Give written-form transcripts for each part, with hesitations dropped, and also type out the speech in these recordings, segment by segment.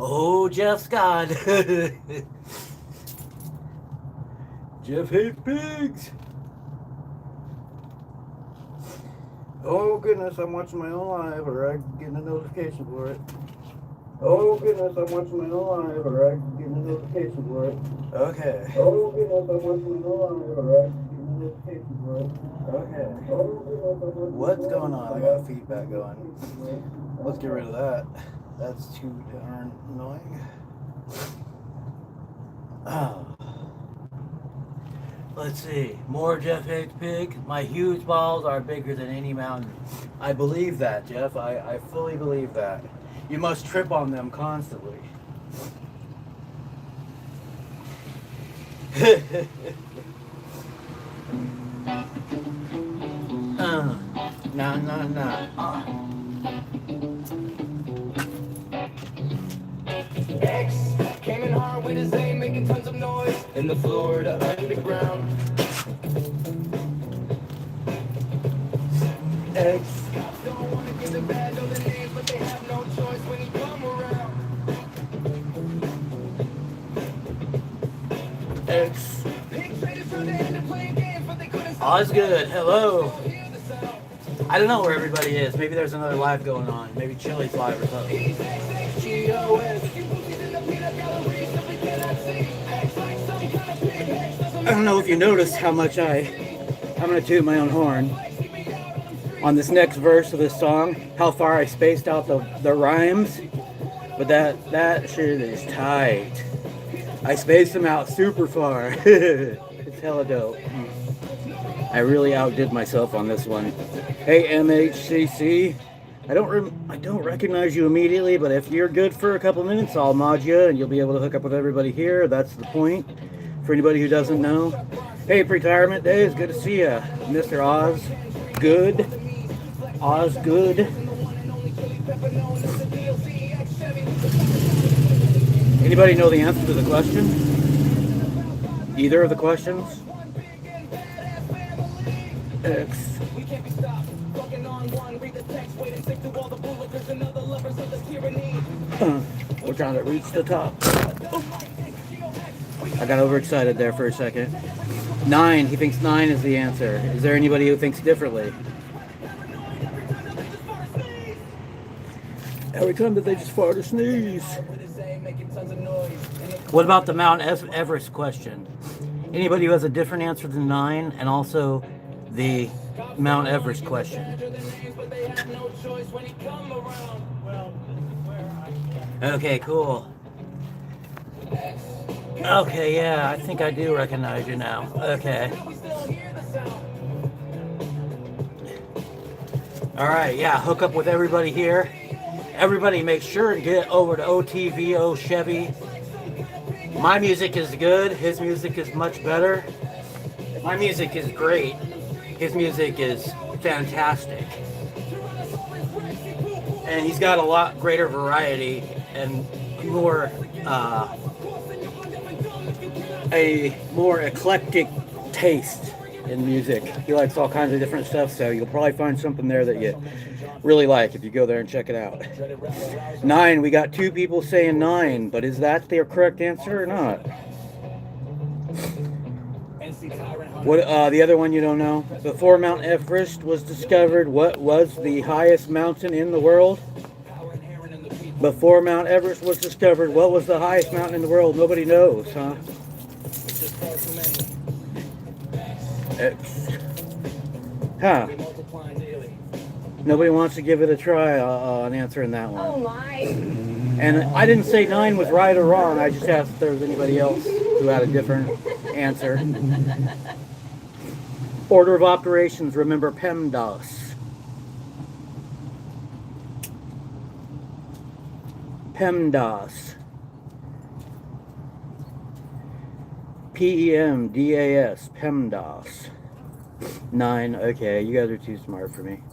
Oh, Jeff Scott. Jeff hates pigs. Oh goodness, I'm watching my own live, or I'm getting a notification for it. Oh goodness, I'm watching my own live, or I'm getting a notification for it. Okay. Oh goodness, I'm watching my own live, or I'm getting a notification for it. Okay. Oh goodness, I'm watching. What's going on? I got feedback going. Let's get rid of that. That's too darn annoying. Oh. Let's see. More Jeff hates pig. My huge balls are bigger than any mountain. I believe that, Jeff. I fully believe that. You must trip on them constantly. Nah. X came in hard with his aim, making tons of noise in the Florida underground. X. Cops don't want to give the bad know the names, but they have no choice when he come around. X. Pig traders from the end of playing games, but they couldn't. Osgood, hello. I don't know where everybody is. Maybe there's another live going on. Maybe Chili's live or something. I don't know if you noticed how much I'm going to toot my own horn on this next verse of this song, how far I spaced out the rhymes, but that shit is tight. I spaced them out super far. It's hella dope. I really outdid myself on this one. Hey MHCC, I don't recognize you immediately, but if you're good for a couple minutes, I'll mod you and you'll be able to hook up with everybody here. That's the point. For anybody who doesn't know. Hey, Retirement Days, good to see you, Mr. Oz. Good. Oz good. Anybody know the answer to the question? Either of the questions? X. We're trying to reach the top. I got overexcited there for a second. 9. He thinks 9 is the answer. Is there anybody who thinks differently? Every time that they just fart or sneeze. What about the Mount Everest question? Anybody who has a different answer than 9, and also the Mount Everest question? Okay, cool. Okay, yeah, I think I do recognize you now. Okay. Alright, yeah, hook up with everybody here. Everybody make sure to get over to OTVO Chevy. My music is good. His music is much better. My music is great. His music is fantastic. And he's got a lot greater variety and more a more eclectic taste in music. He likes all kinds of different stuff, so you'll probably find something there that you really like if you go there and check it out. 9, we got 2 people saying 9, but is that their correct answer or not? What the other one you don't know? Before Mount Everest was discovered, what was the highest mountain in the world? Before Mount Everest was discovered, what was the highest mountain in the world? Nobody knows, huh? It's just far too many. X. Huh. We multiplying daily. Nobody wants to give it a try on answering that one. Oh my. And I didn't say 9 was right or wrong. I just asked if there was anybody else who had a different answer. Order of operations, remember PEMDAS. PEMDAS. PEMDAS. PEMDAS. 9. Okay, you guys are too smart for me.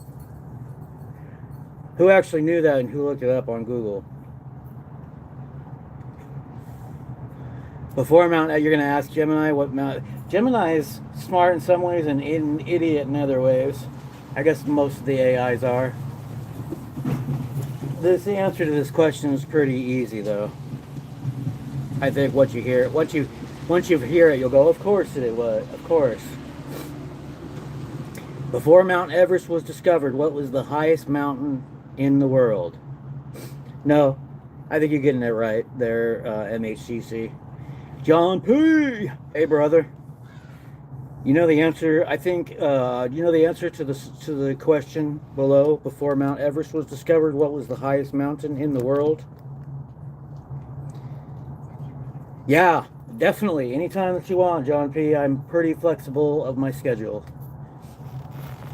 Who actually knew that and who looked it up on Google? Before Mount, you're going to ask Gemini what Mount... Gemini is smart in some ways and an idiot in other ways. I guess most of the AIs are. The answer to this question is pretty easy, though. I think once you hear it, once you hear it, you'll go, of course it was, of course. Before Mount Everest was discovered, what was the highest mountain in the world? No, I think you're getting it right there, MHCC. John P. Hey, brother. You know the answer. I think. You know the answer to the question below. Before Mount Everest was discovered, what was the highest mountain in the world? Yeah, definitely. Anytime that you want, John P. I'm pretty flexible of my schedule.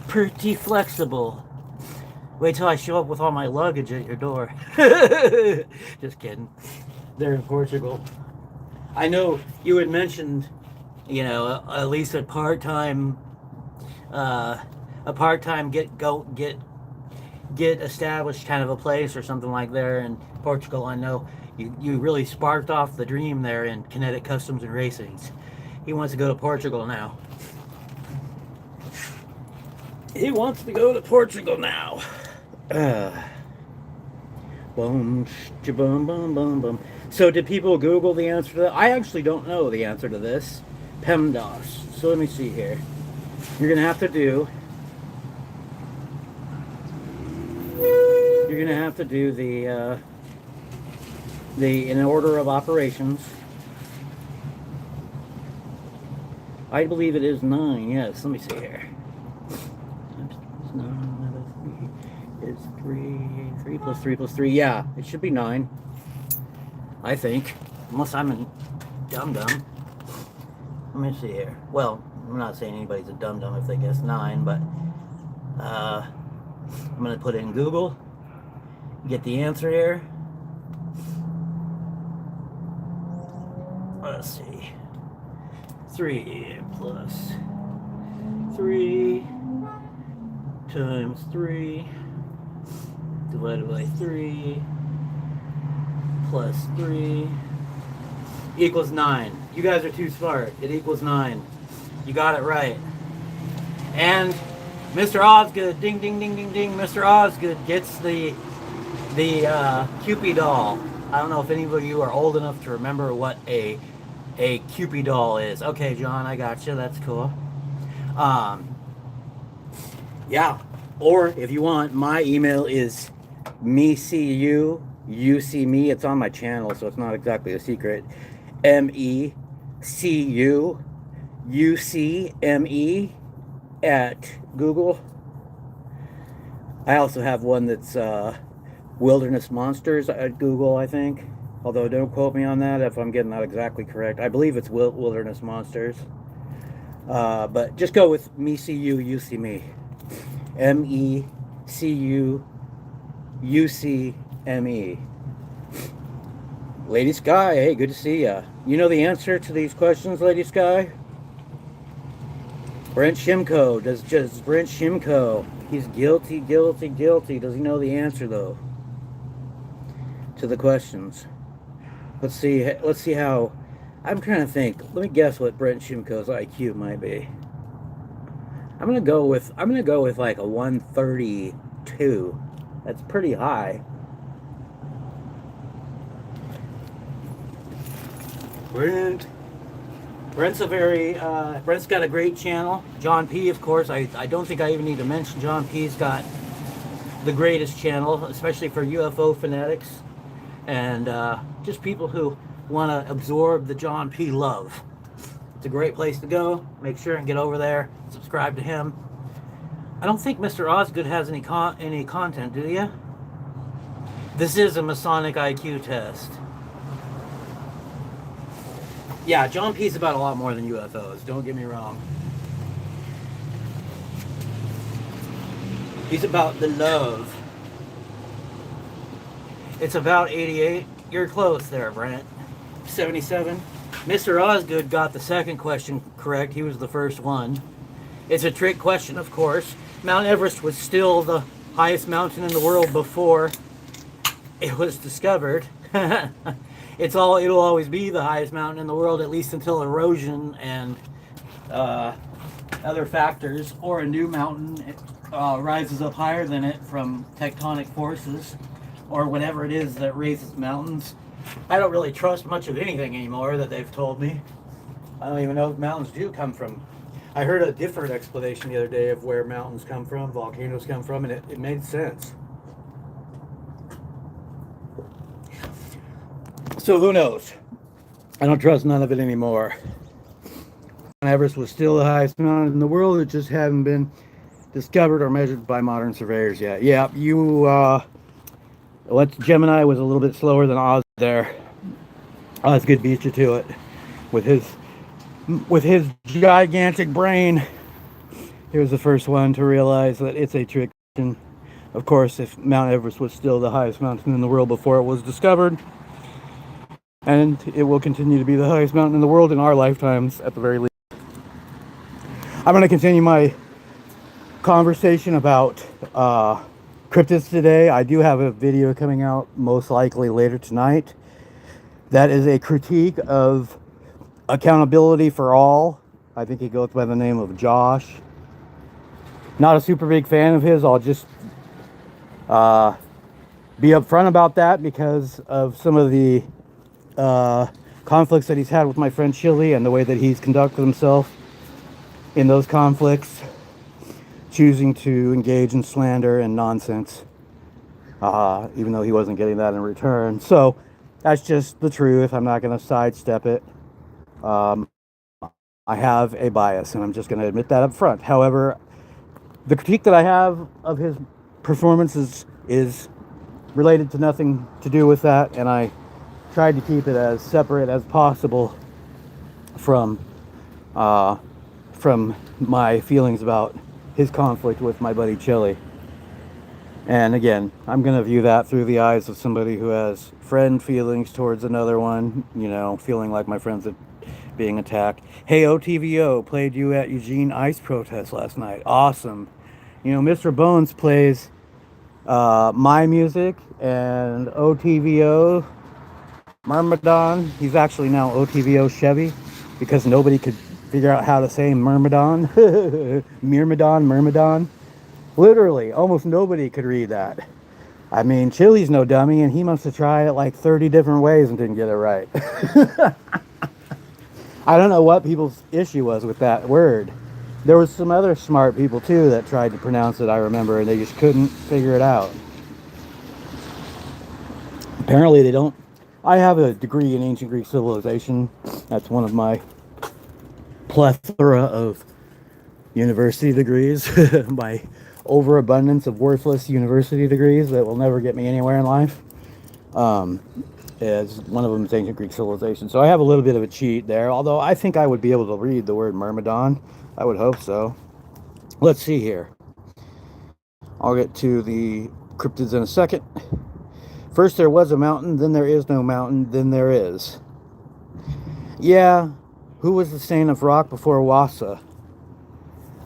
Pretty flexible. Wait till I show up with all my luggage at your door. Just kidding. They're in Portugal. I know you had mentioned, you know, at least a part-time get established kind of a place or something like there in Portugal. I know you really sparked off the dream there in Kinetic Customs and Racings. He wants to go to Portugal now. He wants to go to Portugal now. Boom, boom, boom, boom, boom. So did people Google the answer to that? I actually don't know the answer to this. PEMDAS. So let me see here. You're gonna have to do the in order of operations. I believe it is 9. Yes. Let me see here. It's 9 is 3. 3 plus 3 plus 3. Yeah, it should be 9. I think, unless I'm a dum-dum. Let me see here. Well, I'm not saying anybody's a dum-dum if they guess 9, but I'm going to put it in Google, get the answer here. Let's see. 3 plus 3 times 3 divided by 3 plus 3 equals 9. You guys are too smart. It equals 9. You got it right. And Mr. Osgood, ding, ding, ding, ding, ding. Mr. Osgood gets the Cupid doll. I don't know if any of you are old enough to remember what a Cupid doll is. Okay, John, I got you. That's cool. Yeah. Or if you want, my email is MECU. You see me, it's on my channel, so it's not exactly a secret. MECUUCME at Google. I also have one that's Wilderness Monsters at Google, I think. Although don't quote me on that if I'm getting that exactly correct. I believe it's Wilderness Monsters. But just go with MECU, you see me. MECUUCME. Lady Sky, hey, good to see ya. You know the answer to these questions, Lady Sky? Brent Shimko. Does Brent Shimko? He's guilty. Does he know the answer though to the questions? Let's see how. I'm trying to think. Let me guess what Brent Shimko's IQ might be. I'm gonna go with like a 132. That's pretty high. Brent's got a great channel. John P, of course. I don't think I even need to mention John P's got the greatest channel, especially for UFO fanatics. and just people who want to absorb the John P. love. It's a great place to go. Make sure and get over there. Subscribe to him. I don't think Mr. Osgood has any content, do you? This is a Masonic IQ test. Yeah, John P's about a lot more than UFOs. Don't get me wrong. He's about the love. It's about 88. You're close there, Brent. 77. Mr. Osgood got the second question correct. He was the first one. It's a trick question, of course. Mount Everest was still the highest mountain in the world before it was discovered. It'll always be the highest mountain in the world, at least until erosion and other factors, or a new mountain rises up higher than it from tectonic forces, or whatever it is that raises mountains. I don't really trust much of anything anymore that they've told me. I don't even know if mountains do come from. I heard a different explanation the other day of where mountains come from, volcanoes come from, and it made sense. So who knows? I don't trust none of it anymore. Mount Everest was still the highest mountain in the world. It just hadn't been discovered or measured by modern surveyors yet. Yeah, Gemini was a little bit slower than Oz there. Osgood beat you to it with his gigantic brain. He was the first one to realize that it's a trick. Of course, if Mount Everest was still the highest mountain in the world before it was discovered, and it will continue to be the highest mountain in the world in our lifetimes at the very least. I'm going to continue my conversation about cryptids today. I do have a video coming out most likely later tonight. That is a critique of accountability for all. I think he goes by the name of Josh. Not a super big fan of his. I'll just be upfront about that because of some of the conflicts that he's had with my friend Chili and the way that he's conducted himself in those conflicts, choosing to engage in slander and nonsense, even though he wasn't getting that in return. So that's just the truth. I'm not going to sidestep it. I have a bias, and I'm just going to admit that up front. However, the critique that I have of his performances is related to nothing to do with that, and I tried to keep it as separate as possible from my feelings about his conflict with my buddy Chili. And again, I'm going to view that through the eyes of somebody who has friend feelings towards another one, feeling like my friends are being attacked. Hey, OTVO, played you at Eugene ICE protest last night. Awesome. Mr. Bones plays my music, and OTVO, Myrmidon, he's actually now OTVO Chevy because nobody could figure out how to say Myrmidon. Myrmidon. Literally, almost nobody could read that. I mean, Chili's no dummy, and he must have tried it like 30 different ways and didn't get it right. I don't know what people's issue was with that word. There was some other smart people, too, that tried to pronounce it, I remember, and they just couldn't figure it out. Apparently, they don't. I have a degree in ancient Greek civilization. That's one of my plethora of university degrees. My overabundance of worthless university degrees that will never get me anywhere in life. Is one of them is ancient Greek civilization. So I have a little bit of a cheat there, although I think I would be able to read the word Myrmidon. I would hope so. Let's see here. I'll get to the cryptids in a second. First there was a mountain, then there is no mountain, then there is. Yeah, who was the saint of rock before Wassa,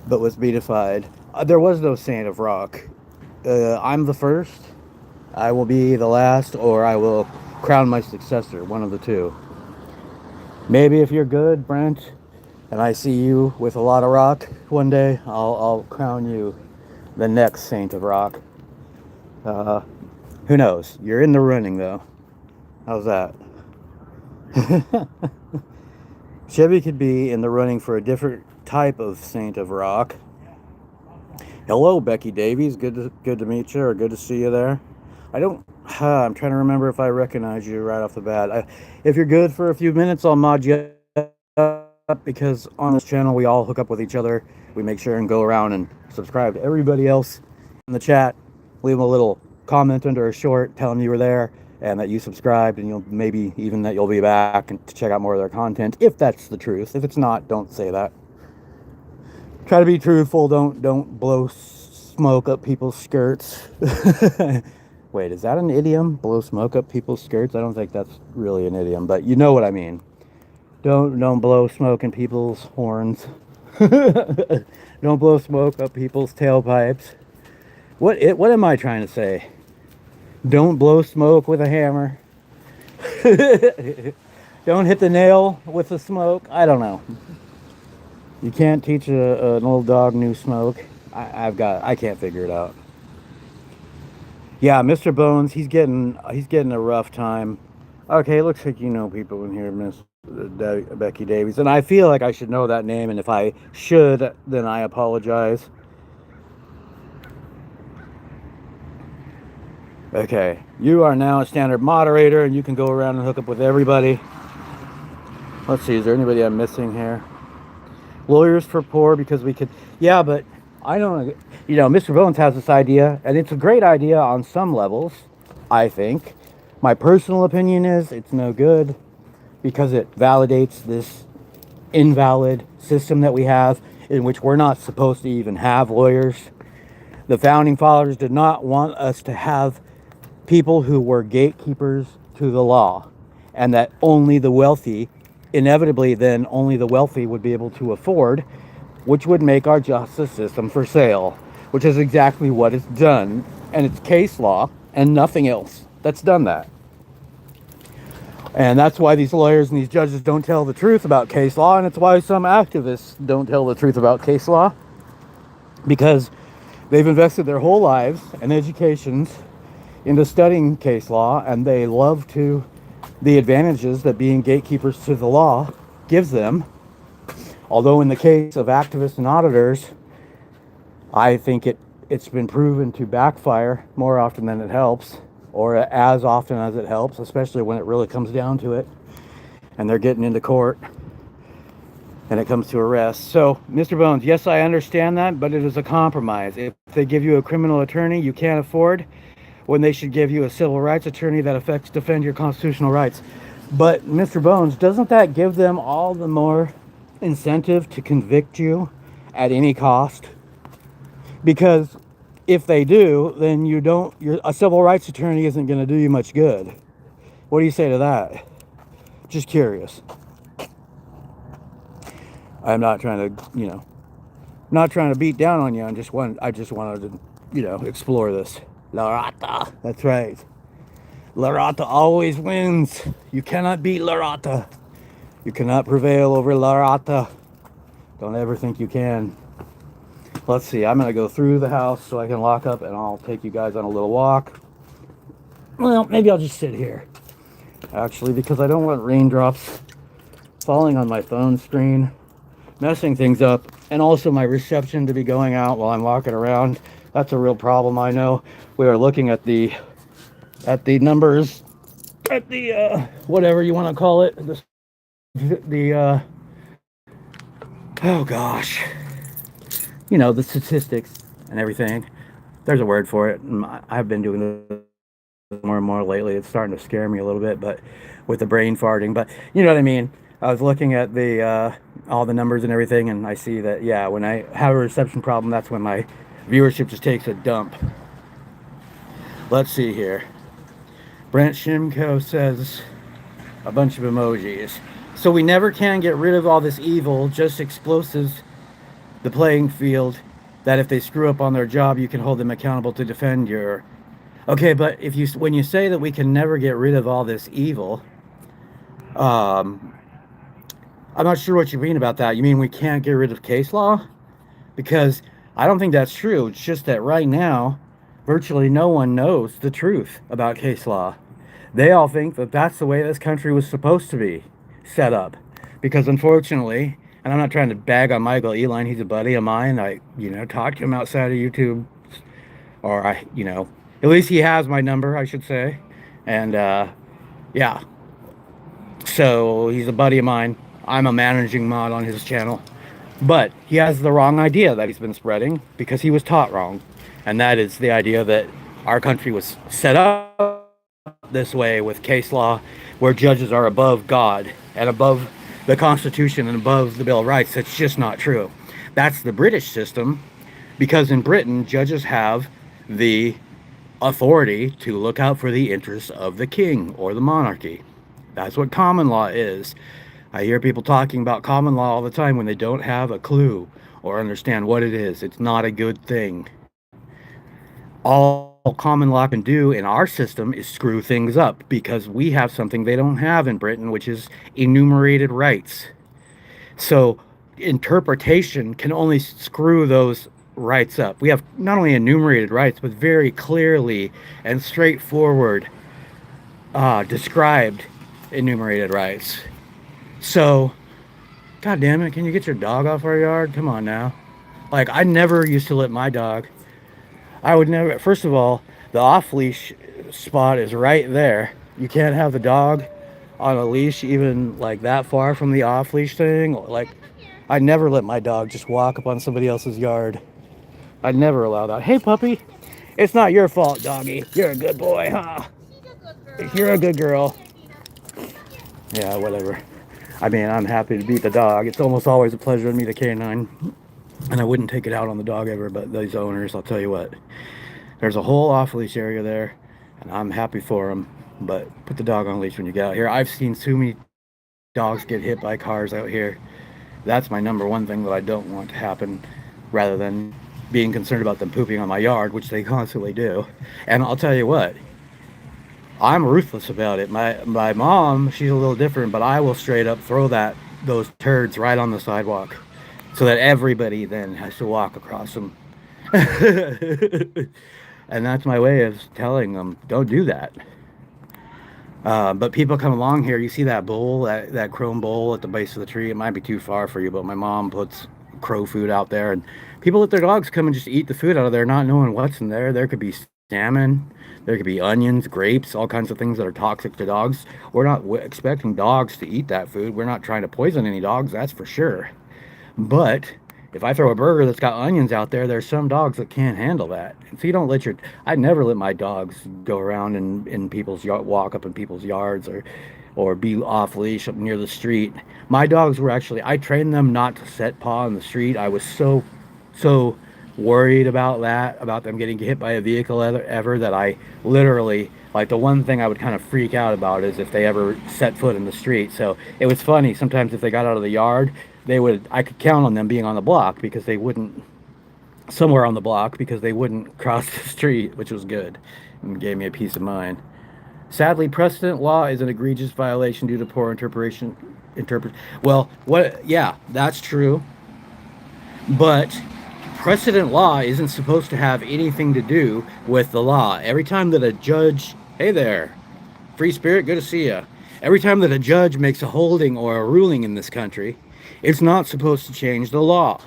but was beatified? There was no saint of rock. I'm the first. I will be the last, or I will crown my successor, one of the two. Maybe if you're good, Brent, and I see you with a lot of rock one day, I'll crown you the next saint of rock. Who knows? You're in the running, though. How's that? Chevy could be in the running for a different type of saint of rock. Hello, Becky Davies. Good to meet you, or good to see you there. I'm trying to remember if I recognize you right off the bat. If you're good for a few minutes, I'll mod you up because on this channel we all hook up with each other. We make sure and go around and subscribe to everybody else in the chat. Leave them a little comment under a short telling them you were there and that you subscribed, and you'll maybe even that you'll be back and to check out more of their content if that's the truth. If it's not, don't say that. Try to be truthful. Don't blow smoke up people's skirts. Wait, is that an idiom? Blow smoke up people's skirts? I don't think that's really an idiom, but you know what I mean. Don't blow smoke in people's horns. Don't blow smoke up people's tailpipes. What am I trying to say? Don't blow smoke with a hammer. Don't hit the nail with the smoke. I don't know. You can't teach an old dog new smoke. I can't figure it out. Yeah, Mr. Bones, he's getting a rough time. Okay, looks like you know people in here, Miss Becky Davies, and I feel like I should know that name, and if I should, then I apologize. Okay, you are now a standard moderator, and you can go around and hook up with everybody. Let's see, is there anybody I'm missing here? Lawyers for poor, because we could... Yeah, but I don't... You know, Mr. Bones has this idea, and it's a great idea on some levels, I think. My personal opinion is it's no good because it validates this invalid system that we have in which we're not supposed to even have lawyers. The founding fathers did not want us to have people who were gatekeepers to the law, and that only the wealthy, inevitably then only the wealthy would be able to afford, which would make our justice system for sale, which is exactly what it's done. And it's case law and nothing else that's done that. And that's why these lawyers and these judges don't tell the truth about case law, and it's why some activists don't tell the truth about case law, because they've invested their whole lives and educations into studying case law, and they love to the advantages that being gatekeepers to the law gives them. Although in the case of activists and auditors, I think it's been proven to backfire more often than it helps, or as often as it helps, especially when it really comes down to it and they're getting into court and it comes to arrest. So, Mr. Bones, yes, I understand that, but it is a compromise. If they give you a criminal attorney you can't afford, when they should give you a civil rights attorney that defend your constitutional rights. But, Mr. Bones, doesn't that give them all the more incentive to convict you at any cost? Because if they do, then a civil rights attorney isn't going to do you much good. What do you say to that? Just curious. I'm not trying to, not trying to beat down on you. I just wanted to, explore this. Larata. That's right. Larata always wins. You cannot beat Larata. You cannot prevail over Larata. Don't ever think you can. Let's see, I'm going to go through the house so I can lock up, and I'll take you guys on a little walk. Well, maybe I'll just sit here, actually, because I don't want raindrops falling on my phone screen, messing things up, and also my reception to be going out while I'm walking around. That's a real problem, I know. We are looking at the numbers, at the, whatever you want to call it, oh gosh. The statistics and everything. There's a word for it. I've been doing this more and more lately. It's starting to scare me a little bit, but with the brain farting. But you know what I mean. I was looking at the all the numbers and everything, and I see that, yeah, when I have a reception problem, that's when my viewership just takes a dump. Let's see here. Brent Shimko says a bunch of emojis. So we never can get rid of all this evil, just explosives. The playing field, that if they screw up on their job, you can hold them accountable to defend your... Okay, but when you say that we can never get rid of all this evil, I'm not sure what you mean about that. You mean we can't get rid of case law? Because I don't think that's true. It's just that right now, virtually no one knows the truth about case law. They all think that that's the way this country was supposed to be set up. Because unfortunately... And I'm not trying to bag on Michael Eline. He's a buddy of mine. I, talk to him outside of YouTube. Or, At least he has my number, I should say. And yeah, so he's a buddy of mine. I'm a managing mod on his channel. But he has the wrong idea that he's been spreading because he was taught wrong. And that is the idea that our country was set up this way with case law where judges are above God and above the Constitution and above the Bill of Rights. That's just not true. That's the British system because in Britain, judges have the authority to look out for the interests of the king or the monarchy. That's what common law is. I hear people talking about common law all the time when they don't have a clue or understand what it is. It's not a good thing. All common law can do in our system is screw things up because we have something they don't have in Britain, which is enumerated rights. So interpretation can only screw those rights up. We have not only enumerated rights, but very clearly and straightforward described enumerated rights. So, God damn it, can you get your dog off our yard? Come on now. Like, I never used to let my dog. I would never, first of all, the off-leash spot is right there. You can't have the dog on a leash even like that far from the off-leash thing. Like, I never let my dog just walk up on somebody else's yard. I'd never allow that. Hey, puppy. It's not your fault, doggy. You're a good boy, huh? You're a good girl. Yeah, whatever. I mean, I'm happy to beat the dog. It's almost always a pleasure to meet a canine. And I wouldn't take it out on the dog ever, but these owners, I'll tell you what. There's a whole off-leash area there, and I'm happy for them. But put the dog on a leash when you get out here. I've seen too many dogs get hit by cars out here. That's my number one thing that I don't want to happen, rather than being concerned about them pooping on my yard, which they constantly do. And I'll tell you what, I'm ruthless about it. My mom, she's a little different, but I will straight up throw those turds right on the sidewalk so that everybody then has to walk across them. And that's my way of telling them, don't do that. But people come along here, you see that bowl, that chrome bowl at the base of the tree. It might be too far for you, but my mom puts crow food out there, and people let their dogs come and just eat the food out of there, not knowing what's in there. There could be salmon, there could be onions, grapes, all kinds of things that are toxic to dogs. We're not expecting dogs to eat that food. We're not trying to poison any dogs, that's for sure. But if I throw a burger that's got onions out there, there's some dogs that can't handle that. So you don't let I never let my dogs go around in people's yard, walk up in people's yards, or be off leash up near the street. My dogs were actually, I trained them not to set paw in the street. I was so worried about them getting hit by a vehicle ever that I literally, like, the one thing I would kind of freak out about is if they ever set foot in the street. So it was funny, sometimes if they got out of the yard, I could count on them being on the block because they wouldn't, somewhere on the block, because they wouldn't cross the street, which was good and gave me a peace of mind. Sadly, precedent law is an egregious violation due to poor interpretation. Yeah, that's true. But precedent law isn't supposed to have anything to do with the law. Every time that a judge, hey there, free spirit, good to see ya. Every time that a judge makes a holding or a ruling in this country, it's not supposed to change the law.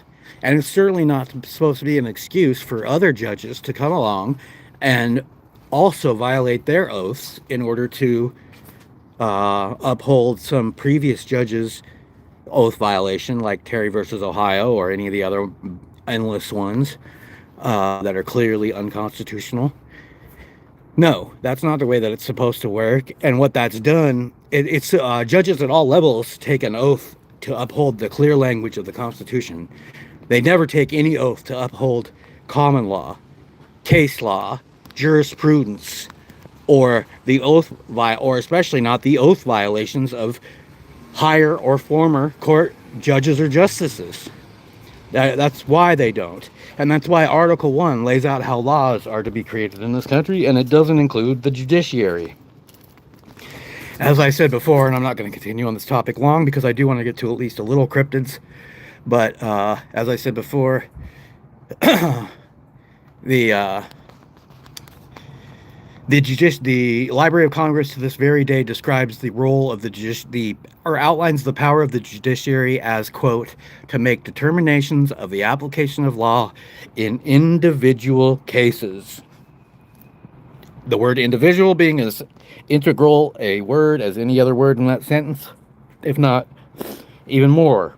And it's certainly not supposed to be an excuse for other judges to come along and also violate their oaths in order to uphold some previous judge's oath violation, like Terry versus Ohio or any of the other endless ones that are clearly unconstitutional. No, that's not the way that it's supposed to work. And what that's done, it's judges at all levels take an oath to uphold the clear language of the Constitution. They never take any oath to uphold common law, case law, jurisprudence, or the oath or especially not the oath violations of higher or former court judges or justices. That's why they don't. And that's why Article 1 lays out how laws are to be created in this country, and it doesn't include the judiciary. As I said before, and I'm not going to continue on this topic long because I do want to get to at least a little cryptids, but as I said before, the Library of Congress to this very day describes the role of or outlines the power of the judiciary as, quote, to make determinations of the application of law in individual cases. The word individual being as integral a word as any other word in that sentence, if not even more.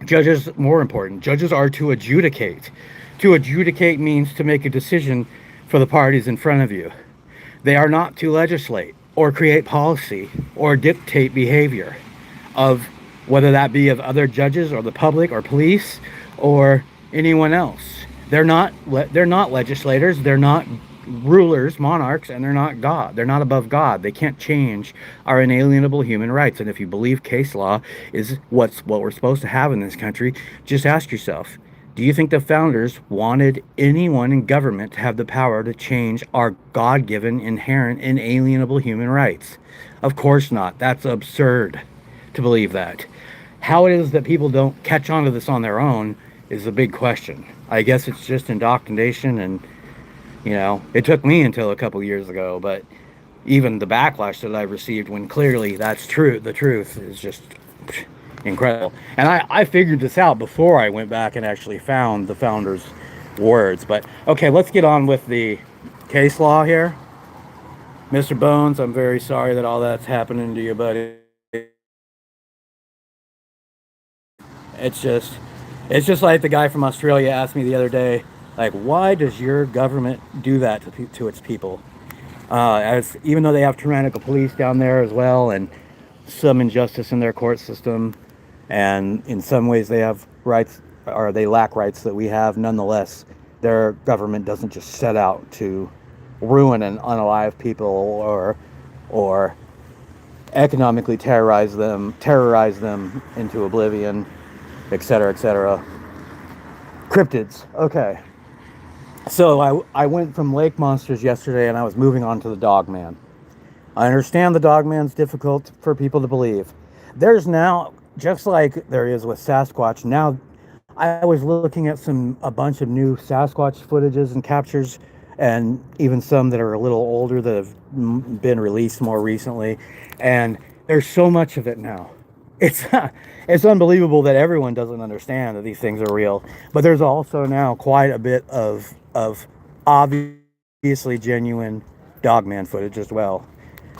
Judges, more important, judges are to adjudicate. To adjudicate means to make a decision for the parties in front of you. They are not to legislate or create policy or dictate behavior of whether that be of other judges or the public or police or anyone else. They're not legislators, they're not rulers, monarchs, and they're not God. They're not above God. They can't change our inalienable human rights. And if you believe case law is what we're supposed to have in this country, just ask yourself, do you think the founders wanted anyone in government to have the power to change our God-given, inherent, inalienable human rights? Of course not. That's absurd to believe that. How it is that people don't catch on to this on their own is a big question. I guess it's just indoctrination, and it took me until a couple years ago, but even the backlash that I've received when clearly that's true, the truth is just incredible. And I figured this out before I went back and actually found the founders' words. But okay, let's get on with the case law here. Mr. Bones, I'm very sorry that all that's happening to you, buddy. It's just like the guy from Australia asked me the other day, like, why does your government do that to its people? As even though they have tyrannical police down there as well, and some injustice in their court system, and in some ways they have rights, or they lack rights that we have, nonetheless, their government doesn't just set out to ruin and unalive people or economically terrorize them into oblivion, etc., etc. Cryptids. Okay. So I went from lake monsters yesterday, and I was moving on to the Dogman. I understand the Dogman's difficult for people to believe. There's now, just like there is with Sasquatch, now I was looking at a bunch of new Sasquatch footages and captures, and even some that are a little older that have been released more recently, and there's so much of it now. It's unbelievable that everyone doesn't understand that these things are real. But there's also now quite a bit of obviously genuine Dogman footage as well.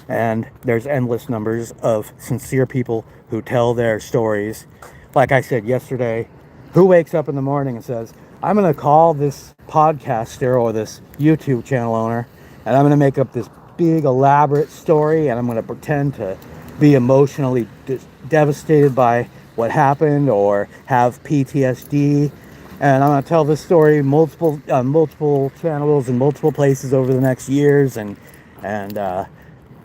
And there's endless numbers of sincere people who tell their stories. Like I said yesterday, who wakes up in the morning and says, I'm going to call this podcaster or this YouTube channel owner, and I'm going to make up this big elaborate story, and I'm going to pretend to be emotionally devastated by what happened or have PTSD, and I'm going to tell this story multiple channels and multiple places over the next years, and I'm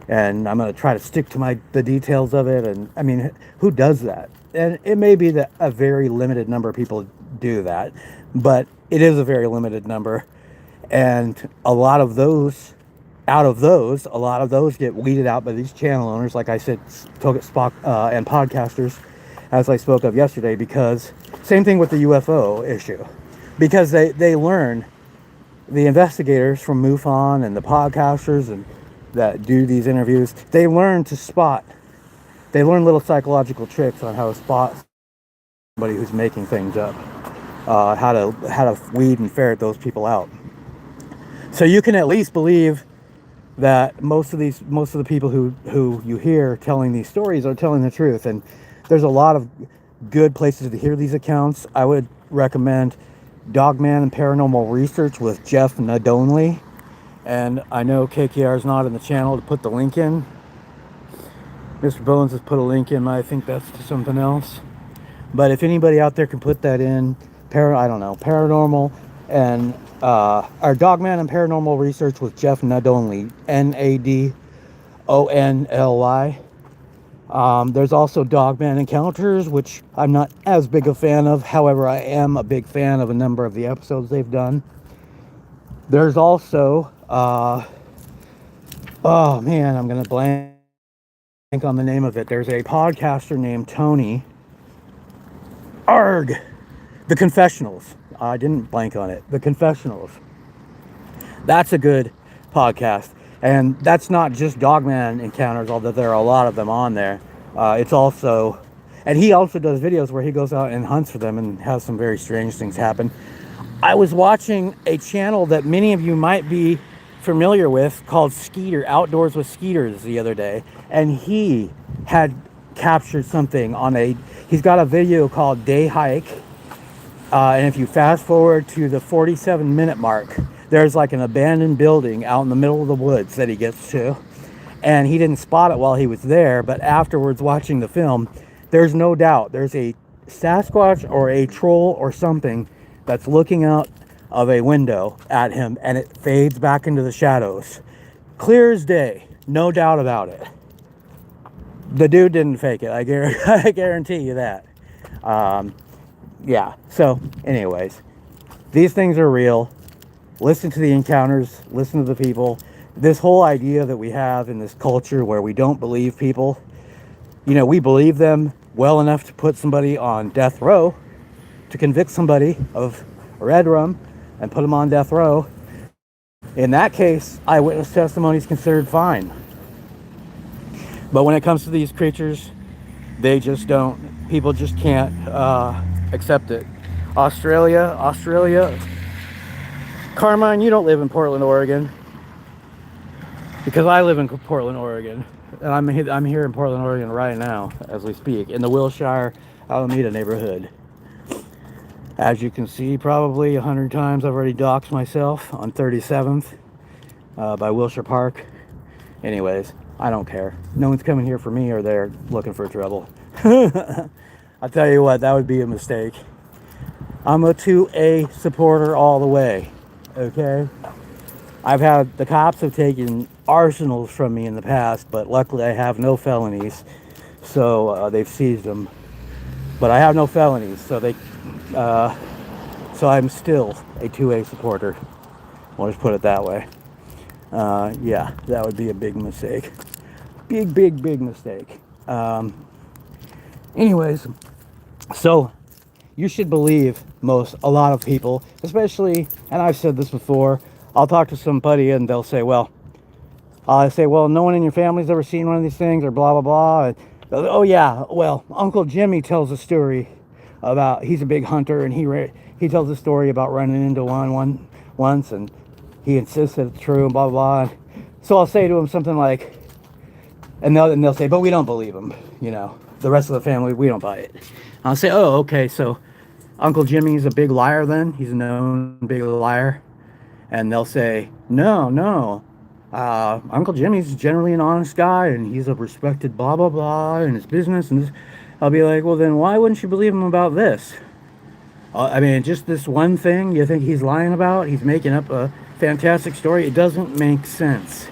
going to try to stick to the details of it. And I mean, who does that? And it may be that a very limited number of people do that, but it is a very limited number, and a lot of those get weeded out by these channel owners, like I said, and podcasters, as I spoke of yesterday, because same thing with the UFO issue, because they learn, the investigators from MUFON and the podcasters and that do these interviews, they learn little psychological tricks on how to spot somebody who's making things up, how to weed and ferret those people out. So you can at least believe that most of the people who you hear telling these stories are telling the truth. And there's a lot of good places to hear these accounts. I would recommend Dogman and Paranormal Research with Jeff Nadonley. And I know KKR is not in the channel to put the link in. Mr. Bones has put a link in, I think that's to something else. But if anybody out there can put that in, Paranormal and our Dogman and Paranormal Research with Jeff Nadonley, Nadonly. There's also Dogman Encounters, which I'm not as big a fan of. However, I am a big fan of a number of the episodes they've done. There's also, oh man, I'm going to blank on the name of it. There's a podcaster named Tony. Arg! The Confessionals. I didn't blank on it. The Confessionals. That's a good podcast. And that's not just Dogman Encounters, although there are a lot of them on there. It's also, and he also does videos where he goes out and hunts for them and has some very strange things happen. I was watching a channel that many of you might be familiar with called Skeeter, Outdoors with Skeeters, the other day, and he had captured something on he's got a video called Day Hike, and if you fast forward to the 47-minute mark, there's like an abandoned building out in the middle of the woods that he gets to, and he didn't spot it while he was there, but afterwards watching the film, there's no doubt there's a Sasquatch or a troll or something that's looking out of a window at him, and it fades back into the shadows. Clear as day, no doubt about it. The dude didn't fake it. I guarantee you that. Yeah. So, anyways, these things are real. Listen to the encounters. Listen to the people. This whole idea that we have in this culture where we don't believe people, you know, we believe them well enough to put somebody on death row, to convict somebody of red rum and put them on death row. In that case, eyewitness testimony is considered fine. But when it comes to these creatures, they just don't, people just can't accept it. Australia, Carmine, you don't live in Portland, Oregon. Because I live in Portland, Oregon. And I'm here in Portland, Oregon right now, as we speak, in the Wilshire, Alameda neighborhood. As you can see, probably 100 times I've already doxed myself on 37th by Wilshire Park. Anyways, I don't care. No one's coming here for me, or they're looking for trouble. I'll tell you what, that would be a mistake. I'm a 2A supporter all the way, okay? The cops have taken arsenals from me in the past, but luckily I have no felonies, so they've seized them. But I have no felonies, so so I'm still a 2A supporter. I'll just put it that way. Yeah, that would be a big mistake. Big mistake. Anyways, so you should believe a lot of people, especially, and I've said this before, I'll talk to somebody and they'll say, well, no one in your family's ever seen one of these things, or blah, blah, blah. And, oh yeah, well, Uncle Jimmy tells a story about, he's a big hunter, and he tells a story about running into one once, and he insists that it's true, and blah, blah, blah. So I'll say to him something like, and they'll say, but we don't believe him, you know. The rest of the family, we don't buy it. I'll say, oh, okay, so Uncle Jimmy's a big liar then? He's a known big liar? And they'll say, no. Uncle Jimmy's generally an honest guy, and he's a respected blah, blah, blah in his business. And I'll be like, well, then why wouldn't you believe him about this? I mean, just this one thing you think he's lying about? He's making up a fantastic story? It doesn't make sense.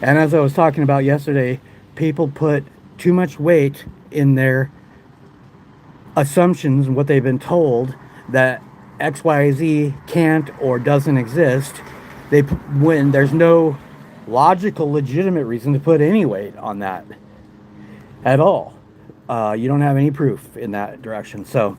And as I was talking about yesterday, people put too much weight in their assumptions and what they've been told that XYZ can't or doesn't exist. When there's no logical, legitimate reason to put any weight on that at all. You don't have any proof in that direction. So,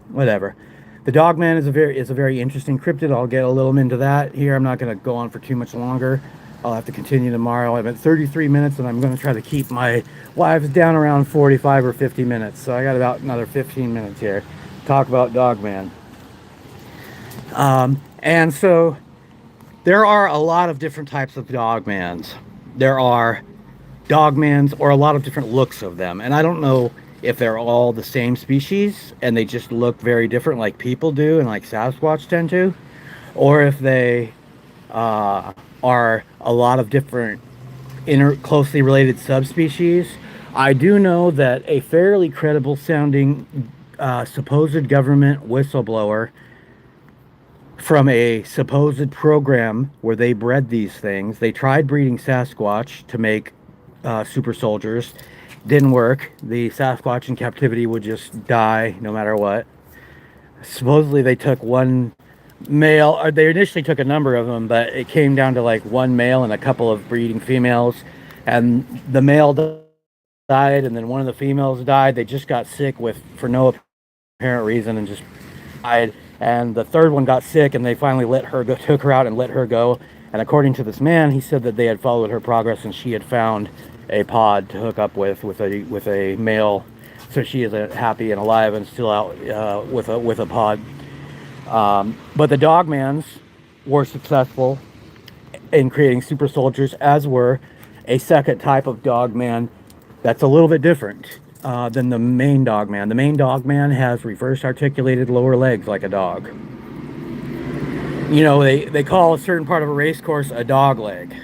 whatever. The Dogman is a very interesting cryptid. I'll get a little into that here. I'm not going to go on for too much longer. I'll have to continue tomorrow. I'm at 33 minutes, and I'm going to try to keep my lives down around 45 or 50 minutes. So I got about another 15 minutes here to talk about Dogman. And so there are a lot of different types of Dogmans. There are Dogmans, or a lot of different looks of them. And I don't know if they're all the same species and they just look very different like people do and like Sasquatch tend to, or if they are a lot of different closely related subspecies. I do know that a fairly credible sounding supposed government whistleblower from a supposed program where they bred these things, they tried breeding Sasquatch to make super soldiers. Didn't work. The Sasquatch in captivity would just die no matter what. Supposedly they took one male, or they initially took a number of them, but it came down to like one male and a couple of breeding females, and the male died, and then one of the females died. They just got sick for no apparent reason and just died. And the third one got sick, and they finally took her out and let her go. And according to this man, he said that they had followed her progress, and she had found a pod to hook up with a male, so she is happy and alive and still out with a pod. But the Dogmans were successful in creating super soldiers, as were a second type of dogman that's a little bit different than the main dogman. The main dogman has reverse articulated lower legs like a dog. You know, they call a certain part of a race course a dog leg.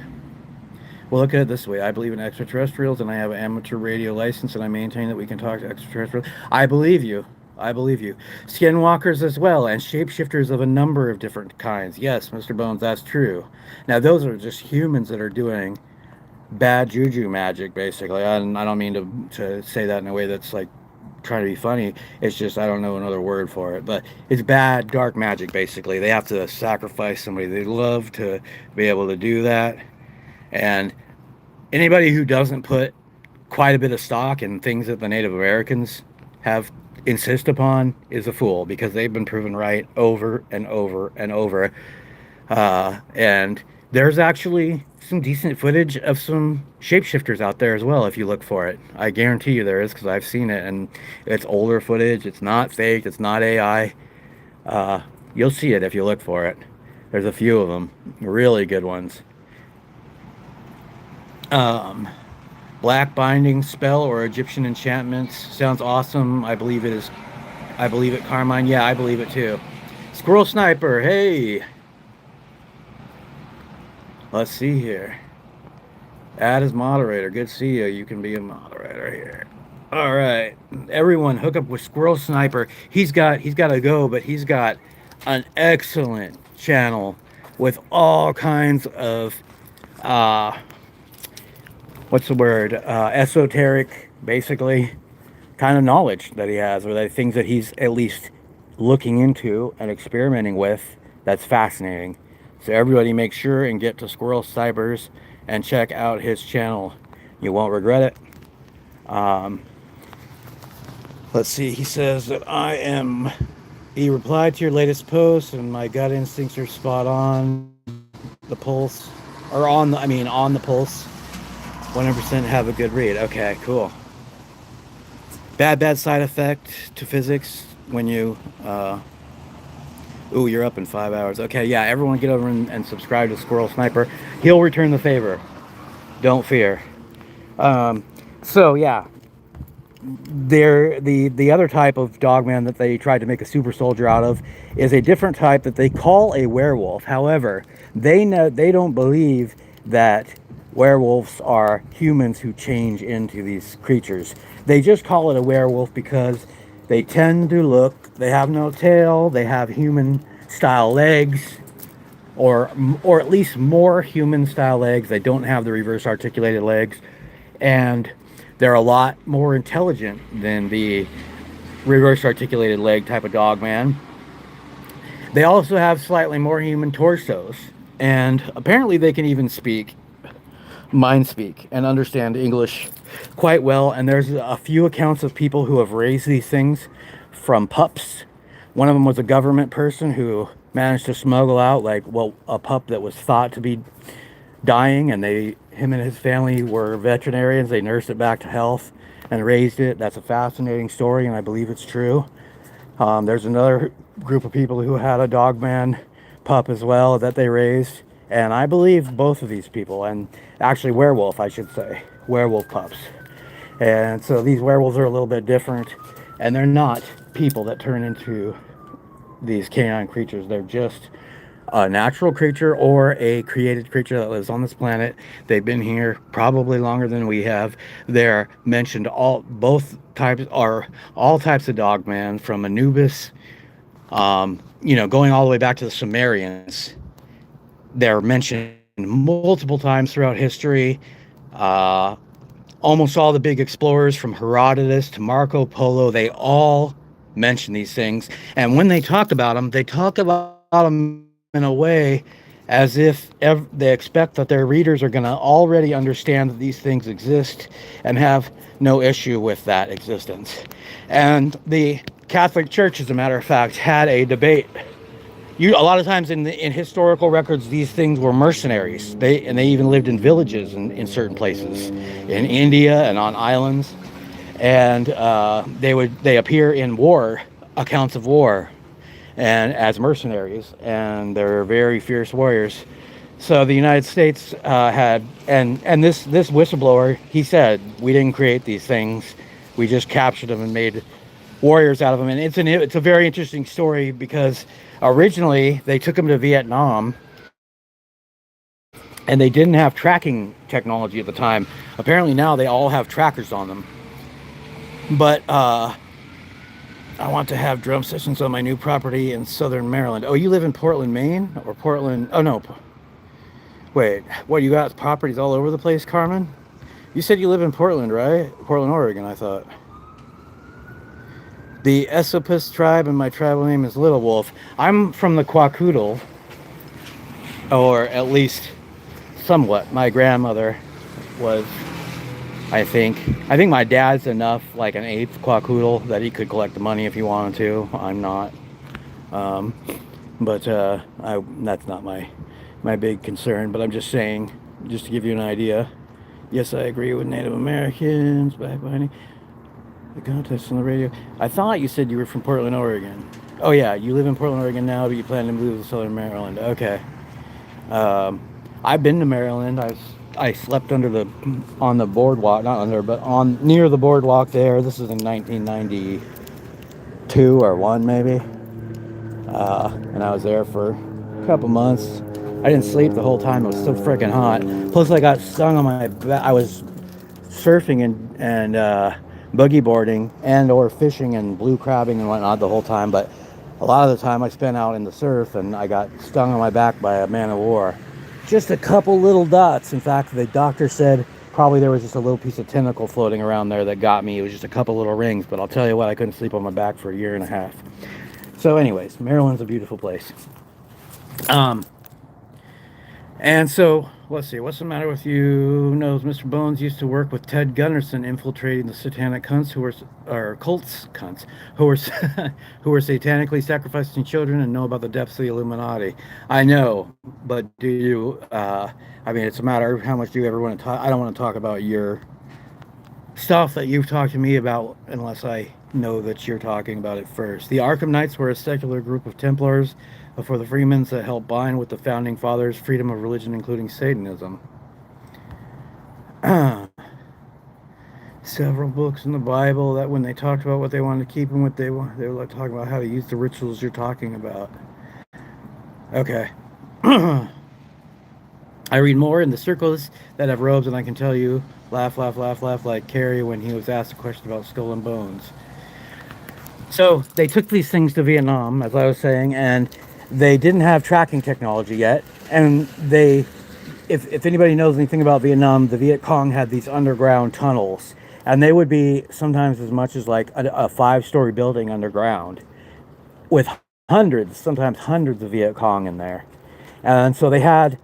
Well, look at it this way. I believe in extraterrestrials, and I have an amateur radio license, and I maintain that we can talk to extraterrestrials. I believe you. I believe you. Skinwalkers as well, and shapeshifters of a number of different kinds. Yes, Mr. Bones, that's true. Now, those are just humans that are doing bad juju magic, basically. I don't mean to say that in a way that's like trying to be funny. It's just I don't know another word for it, but it's bad dark magic, basically. They have to sacrifice somebody they love to be able to do that. And anybody who doesn't put quite a bit of stock in things that the Native Americans have insist upon is a fool, because they've been proven right over and over and over. And there's actually some decent footage of some shapeshifters out there as well if you look for it. I guarantee you there is, because I've seen it, and it's older footage. It's not fake. It's not AI. You'll see it if you look for it. There's a few of them, really good ones. Black binding spell or Egyptian enchantments sounds awesome. I believe it, Carmine. Yeah, I believe it too. Squirrel Sniper, hey. Let's see here. Add as moderator. Good to see you. You can be a moderator here. All right, everyone, hook up with Squirrel Sniper. He's got to go, but he's got an excellent channel with all kinds of what's the word? Esoteric, basically, kind of knowledge that he has, or the things that he's at least looking into and experimenting with. That's fascinating. So everybody make sure and get to Squirrel Cybers and check out his channel. You won't regret it. Let's see. He says that he replied to your latest post, and my gut instincts are spot on. The pulse, or on the pulse. 100% have a good read. Okay, cool. Bad side effect to physics when you ooh, you're up in 5 hours. Okay, yeah, everyone get over and subscribe to Squirrel Sniper. He'll return the favor. Don't fear. So yeah, the other type of dogman that they tried to make a super soldier out of is a different type that they call a werewolf. However, they don't believe that werewolves are humans who change into these creatures. They just call it a werewolf because they tend to they have no tail, they have human style legs, or at least more human style legs. They don't have the reverse articulated legs, and they're a lot more intelligent than the reverse articulated leg type of dog man. They also have slightly more human torsos, and apparently they can even mind speak and understand English quite well. And there's a few accounts of people who have raised these things from pups. One of them was a government person who managed to smuggle out a pup that was thought to be dying, and him and his family were veterinarians. They nursed it back to health and raised it. That's a fascinating story, and I believe it's true. There's another group of people who had a dogman pup as well that they raised, and I believe both of these people, and actually werewolf, I should say, werewolf pups. And so these werewolves are a little bit different, and they're not people that turn into these canine creatures. They're just a natural creature or a created creature that lives on this planet. They've been here probably longer than we have. They're mentioned all types of dogman, from Anubis, going all the way back to the Sumerians. They're mentioned multiple times throughout history. Almost all the big explorers, from Herodotus to Marco Polo, they all mention these things. And when they talk about them in a way as if they expect that their readers are going to already understand that these things exist and have no issue with that existence. And the Catholic Church, as a matter of fact, had a debate. A lot of times in historical records, these things were mercenaries. They even lived in villages in certain places, in India and on islands. And they appear in accounts of war, and as mercenaries, and they're very fierce warriors. So the United States had, and this whistleblower, he said, we didn't create these things, we just captured them and made warriors out of them. And it's a very interesting story because originally they took them to Vietnam, and they didn't have tracking technology at the time. Apparently now they all have trackers on them. But I want to have drum sessions on my new property in southern Maryland. Oh, you live in Portland, Maine? Or Portland? Oh, no. Wait, what, you got properties all over the place, Carmen? You said you live in Portland, right? Portland, Oregon, I thought. The Esopus tribe, and my tribal name is Little Wolf. I'm from the Kwakiutl, or at least somewhat. My grandmother was, I think my dad's enough, like an eighth Kwakiutl, that he could collect the money if he wanted to. I'm not. But that's not my big concern. But I'm just saying, just to give you an idea. Yes, I agree with Native Americans. Backbiting. The contest on the radio. I thought you said you were from Portland, Oregon. Oh yeah, you live in Portland, Oregon now, but you plan to move to southern Maryland. Okay. I've been to Maryland. I slept on the boardwalk, not under, but on near the boardwalk there. This is in 1992 or one maybe. And I was there for a couple months. I didn't sleep the whole time. It was so freaking hot. Plus, I got stung on my back. I was surfing and boogie boarding and or fishing and blue crabbing and whatnot the whole time. But a lot of the time I spent out in the surf, and I got stung on my back by a man of war. Just a couple little dots. In fact, the doctor said probably there was just a little piece of tentacle floating around there that got me. It was just a couple little rings. But I'll tell you what, I couldn't sleep on my back for a year and a half. So anyways, Maryland's a beautiful place. And so, let's see, what's the matter with you? Who knows? Mr. Bones used to work with Ted Gunderson infiltrating the satanic cunts who were, or cults cunts, who were, who were satanically sacrificing children and know about the depths of the Illuminati. I know, but do you, I mean, it's a matter of how much do you ever want to talk. I don't want to talk about your stuff that you've talked to me about unless I know that you're talking about it first. The Arkham Knights were a secular group of Templars for the Freemans that helped bind with the founding fathers freedom of religion, including Satanism. Several books in the Bible that when they talked about what they wanted to keep and what they were like talking about how to use the rituals you're talking about. Okay. I read more in the circles that have robes, and I can tell you, laugh, laugh, laugh, laugh, like Carrie when he was asked a question about skull and bones. So they took these things to Vietnam, as I was saying, and they didn't have tracking technology yet. And they, if anybody knows anything about Vietnam, the Viet Cong had these underground tunnels, and they would be sometimes as much as like a 5-story building underground with hundreds, sometimes hundreds of Viet Cong in there. And so they had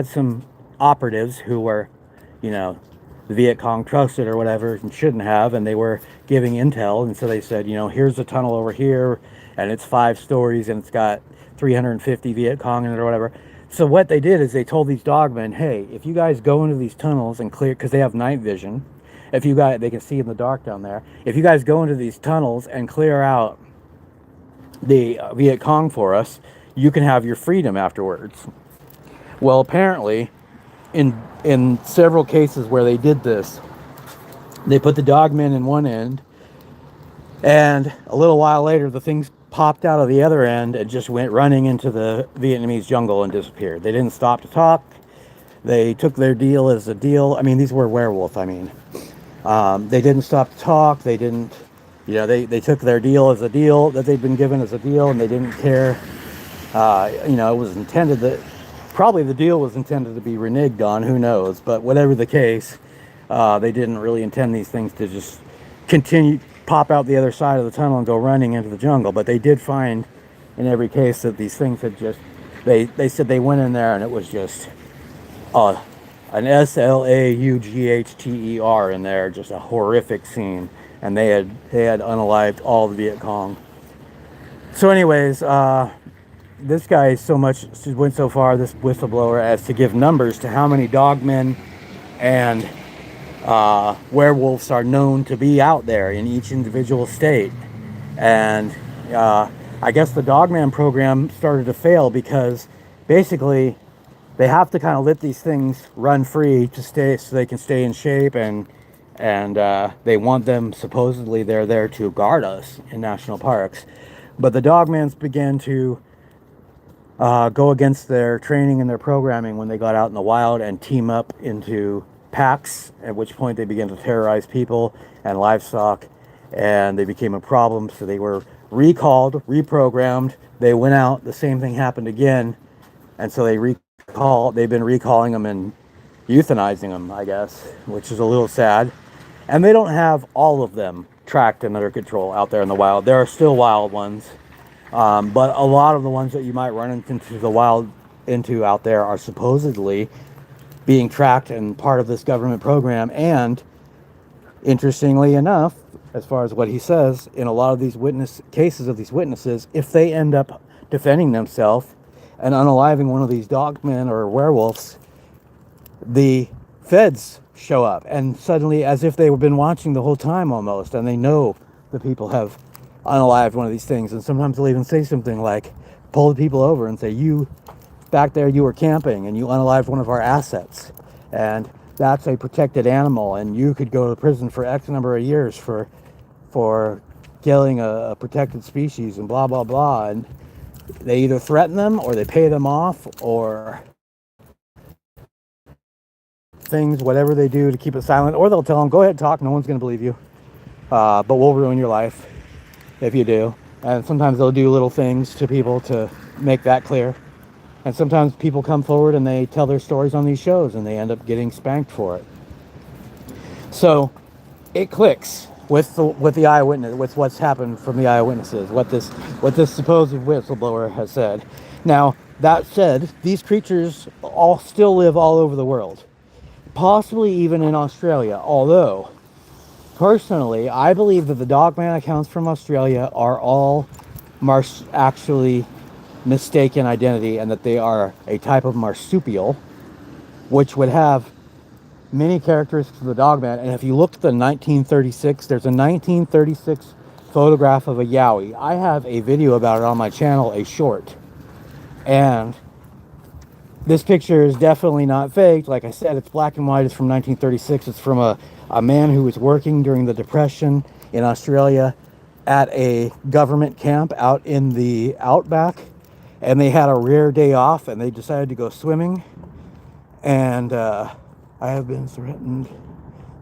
some operatives who were, you know, the Viet Cong trusted or whatever and shouldn't have, and they were giving intel. And so they said, you know, here's a tunnel over here, and it's 5 stories, and it's got 350 Viet Cong in it or whatever. So what they did is they told these dogmen, hey, if you guys go into these tunnels and clear, because they have night vision, if you guys, they can see in the dark down there. If you guys go into these tunnels and clear out the Viet Cong for us, you can have your freedom afterwards. Well, apparently, in several cases where they did this, they put the dogmen in one end, and a little while later, the things popped out of the other end and just went running into the Vietnamese jungle and disappeared. They didn't stop to talk. They took their deal as a deal. I mean, these were werewolf, I mean. They didn't stop to talk. They didn't, you know, they took their deal as a deal that they'd been given as a deal, and they didn't care. You know, it was intended that, probably the deal was intended to be reneged on, who knows. But whatever the case, they didn't really intend these things to just continue, pop out the other side of the tunnel and go running into the jungle. But they did find in every case that these things had just, they said they went in there and it was just an SLAUGHTER in there, just a horrific scene, and they had unalived all the Viet Cong. So anyways, this guy went so far, this whistleblower, as to give numbers to how many dogmen and werewolves are known to be out there in each individual state. And I guess the dogman program started to fail because basically they have to kind of let these things run free to stay, so they can stay in shape, and they want them, supposedly they're there to guard us in national parks. But the dogmans began to go against their training and their programming when they got out in the wild and team up into packs, at which point they began to terrorize people and livestock, and they became a problem. So they were recalled, reprogrammed. They went out, the same thing happened again, and so they've been recalling them and euthanizing them, I guess, which is a little sad. And they don't have all of them tracked and under control out there in the wild. There are still wild ones, but a lot of the ones that you might run into the wild into out there are supposedly being tracked and part of this government program. And interestingly enough, as far as what he says, in a lot of these cases of these witnesses, if they end up defending themselves and unaliving one of these dogmen or werewolves, the feds show up, and suddenly, as if they've been watching the whole time almost, and they know the people have unalived one of these things, and sometimes they'll even say something like, pull the people over and say, you back there, you were camping and you unalived one of our assets, and that's a protected animal, and you could go to prison for X number of years for killing a protected species, and blah blah blah. And they either threaten them or they pay them off, or things, whatever they do to keep it silent, or they'll tell them, go ahead, talk, no one's going to believe you, but we'll ruin your life if you do. And sometimes they'll do little things to people to make that clear, and sometimes people come forward and they tell their stories on these shows and they end up getting spanked for it. So it clicks with the eyewitness, with what's happened from the eyewitnesses, what this supposed whistleblower has said. Now, that said, these creatures all still live all over the world, possibly even in Australia, although personally I believe that the dogman accounts from Australia are all actually mistaken identity, and that they are a type of marsupial, which would have many characteristics of the dogman. And if you look at the 1936, there's a 1936 photograph of a yowie. I have a video about it on my channel, a short, and this picture is definitely not faked. Like I said, it's black and white. It's from 1936. It's from a man who was working during the Depression in Australia at a government camp out in the outback, and they had a rare day off and they decided to go swimming. And I have been threatened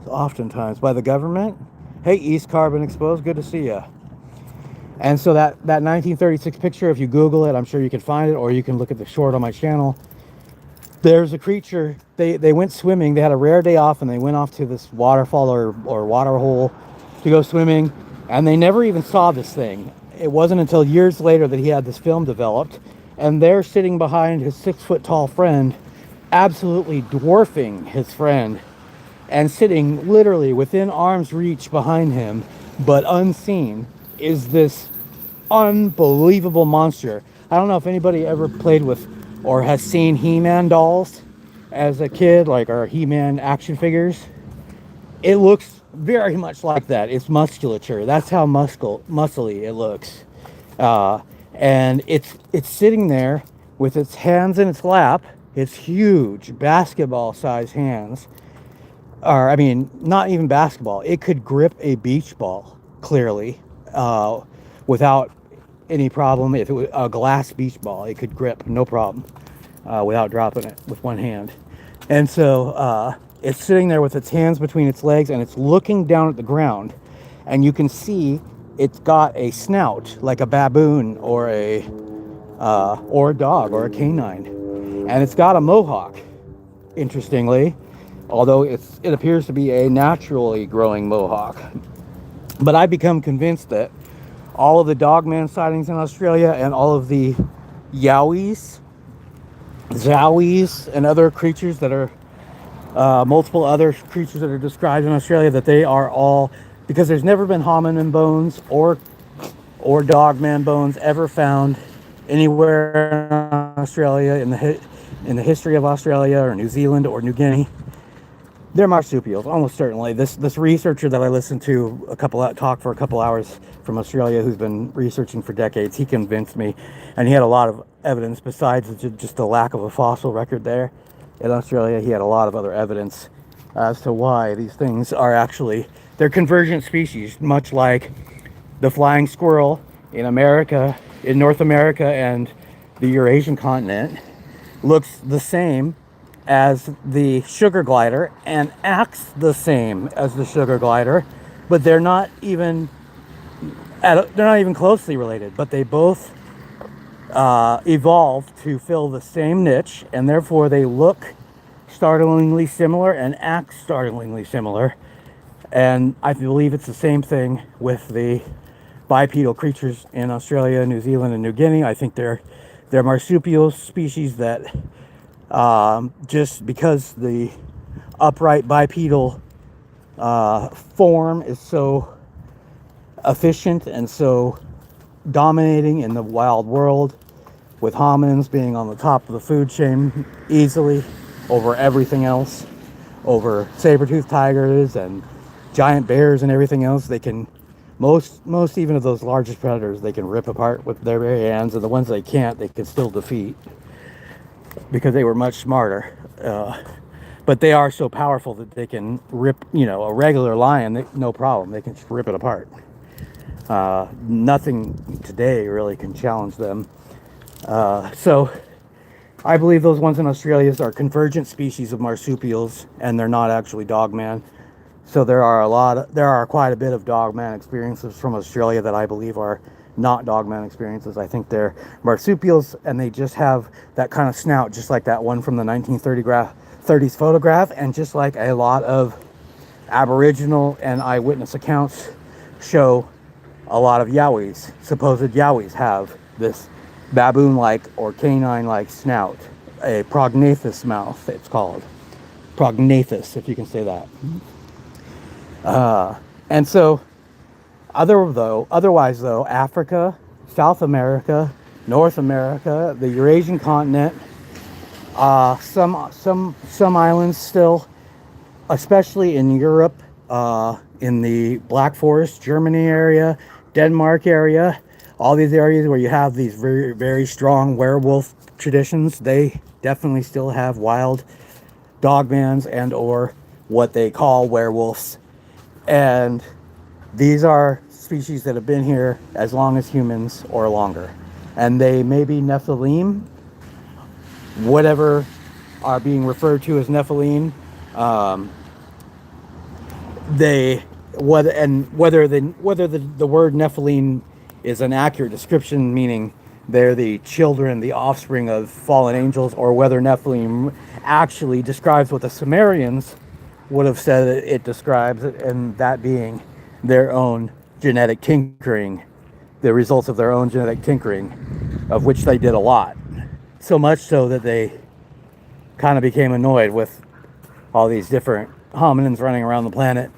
oftentimes by the government. Hey, East Carbon Exposed, good to see you. And so that 1936 picture, if you Google it, I'm sure you can find it, or you can look at the short on my channel. There's a creature. They went swimming. They had a rare day off and they went off to this waterfall or water hole to go swimming, and they never even saw this thing. It wasn't until years later that he had this film developed, and they're sitting behind his 6-foot-tall friend, absolutely dwarfing his friend, and sitting literally within arm's reach behind him, but unseen, is this unbelievable monster. I don't know if anybody ever played with or has seen He-Man dolls as a kid, like our He-Man action figures. It looks very much like that. It's musculature. That's how muscly it looks. And it's sitting there with its hands in its lap. It's huge, basketball-sized hands. Or, I mean, not even basketball. It could grip a beach ball, clearly, without any problem. If it was a glass beach ball, it could grip, no problem, without dropping it with one hand. And so it's sitting there with its hands between its legs, and it's looking down at the ground. And you can see it's got a snout like a baboon or a dog or a canine. And it's got a mohawk, interestingly, although it appears to be a naturally growing mohawk. But I've become convinced that all of the dogman sightings in Australia and all of the yowies, zowies, and other creatures that are multiple other creatures that are described in Australia, that they are all, because there's never been hominin bones or dogman bones ever found anywhere in Australia in the history of Australia or New Zealand or New Guinea. They're marsupials, almost certainly. This researcher that I listened to talk for a couple hours from Australia, who's been researching for decades, he convinced me, and he had a lot of evidence besides just the lack of a fossil record there in Australia. He had a lot of other evidence as to why these things are actually they're convergent species, much like the flying squirrel in America, in North America, and the Eurasian continent looks the same as the sugar glider and acts the same as the sugar glider, but they're not even closely related. But they both evolved to fill the same niche, and therefore they look startlingly similar and act startlingly similar. And I believe it's the same thing with the bipedal creatures in Australia, New Zealand, and New Guinea. I think they're marsupial species that just because the upright bipedal form is so efficient and so dominating in the wild world, with hominins being on the top of the food chain easily over everything else, over saber-toothed tigers and giant bears and everything else, they can most even of those largest predators they can rip apart with their bare hands, and the ones they can't, they can still defeat because they were much smarter. But they are so powerful that they can rip, a regular lion, no problem. They can just rip it apart. Nothing today really can challenge them. So I believe those ones in Australia are convergent species of marsupials, and they're not actually dogman. So there are quite a bit of dogman experiences from Australia that I believe are not dogman experiences. I think they're marsupials, and they just have that kind of snout, just like that one from the 1930s photograph, and just like a lot of Aboriginal and eyewitness accounts show, a lot of Yowies, supposed Yowies, have this baboon-like or canine-like snout, a prognathous mouth, it's called. Prognathous, if you can say that. And so, otherwise though, Africa, South America, North America, the Eurasian continent, some islands still, especially in Europe, in the Black Forest, Germany area, Denmark area, all these areas where you have these very, very strong werewolf traditions, they definitely still have wild dogmans and or what they call werewolves. And these are species that have been here as long as humans or longer. And they may be Nephilim, whatever are being referred to as Nephilim. Whether the word Nephilim is an accurate description, meaning they're the children, the offspring of fallen angels, or whether Nephilim actually describes what the Sumerians would have said it describes, and that being their own genetic tinkering, the results of their own genetic tinkering, of which they did a lot. So much so that they kind of became annoyed with all these different hominins running around the planet,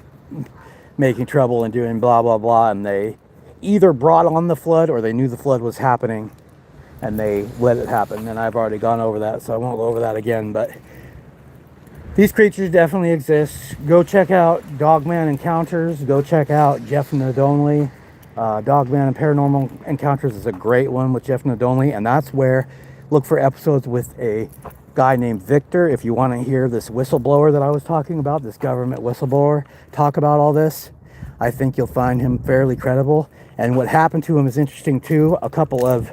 making trouble and doing blah, blah, blah, and they either brought on the flood or they knew the flood was happening and they let it happen. And I've already gone over that, so I won't go over that again, but these creatures definitely exist. Go check out Dogman Encounters. Go check out Jeff Nadonley. Dogman and Paranormal Encounters is a great one with Jeff Nadonley, and that's where look for episodes with a guy named Victor. If you want to hear this whistleblower that I was talking about, this government whistleblower, talk about all this, I think you'll find him fairly credible. And what happened to him is interesting too. A couple of